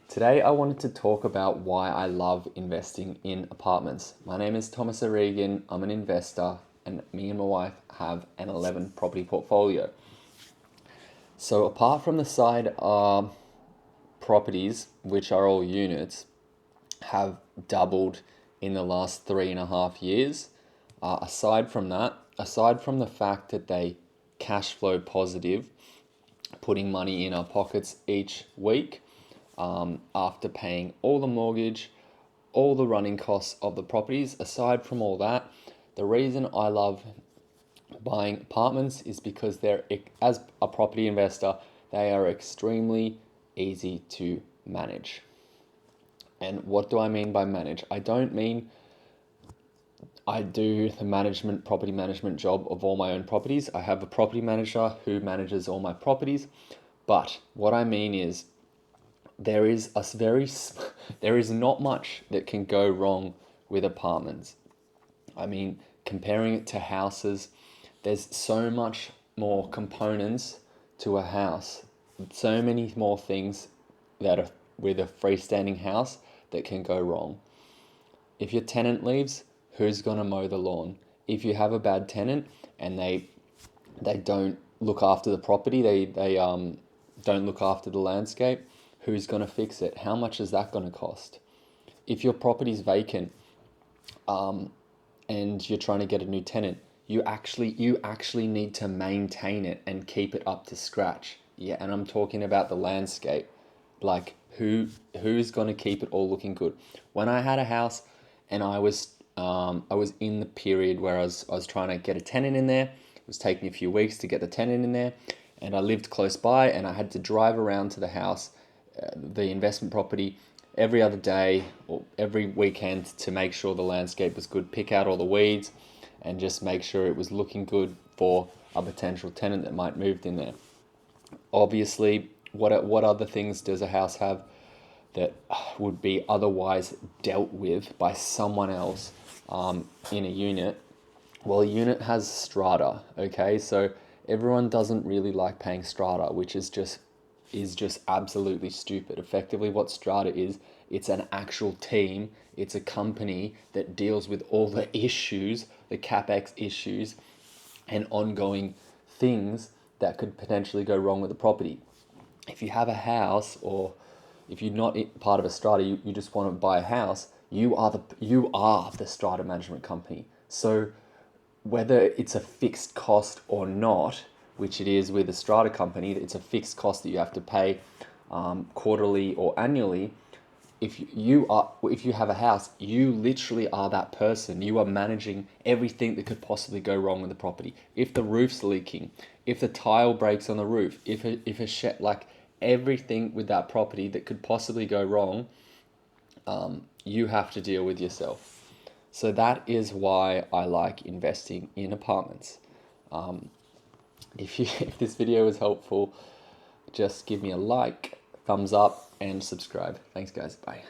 Today I wanted to talk about why I love investing in apartments. My name is Thomas O'Regan, I'm an investor, and me and my wife have an 11 property portfolio. So apart from the side properties, which are all units, have doubled in the last 3.5 years. Aside from the fact that they cash flow positive, putting money in our pockets each week, after paying all the mortgage, all the running costs of the properties. Aside from all that, the reason I love buying apartments is because as a property investor, they are extremely easy to manage. And what do I mean by manage? I don't mean I do the property management job of all my own properties. I have a property manager who manages all my properties. But what I mean is there is not much that can go wrong with apartments. I mean, comparing it to houses, there's so much more components to a house, so many more things that are with a freestanding house that can go wrong. If your tenant leaves, who's gonna mow the lawn? If you have a bad tenant and they don't look after the property, they don't look after the landscape, who's gonna fix it? How much is that gonna cost? If your property's vacant, and you're trying to get a new tenant, you actually need to maintain it and keep it up to scratch. Yeah, and I'm talking about the landscape. Like who's gonna keep it all looking good? When I had a house and I was in the period where I was trying to get a tenant in there. It was taking a few weeks to get the tenant in there, and I lived close by, and I had to drive around to the house, the investment property, every other day or every weekend to make sure the landscape was good, pick out all the weeds, and just make sure it was looking good for a potential tenant that might move in there. Obviously, what other things does a house have that would be otherwise dealt with by someone else in a unit? Well, a unit has strata, okay? So everyone doesn't really like paying strata, which is just absolutely stupid. Effectively, what strata is, it's an actual team, it's a company that deals with all the issues, the capex issues, and ongoing things that could potentially go wrong with the property. If you have a house, or if you're not part of a strata, you just want to buy a house, you are the strata management company. So whether it's a fixed cost or not, which it is with a strata company, it's a fixed cost that you have to pay quarterly or annually. If you have a house, you literally are that person. You are managing everything that could possibly go wrong with the property. If the roof's leaking, if the tile breaks on the roof, if a shed, like everything with that property that could possibly go wrong, you have to deal with yourself. So that is why I like investing in apartments. If this video was helpful, just give me a like, thumbs up, and subscribe. Thanks, guys. Bye.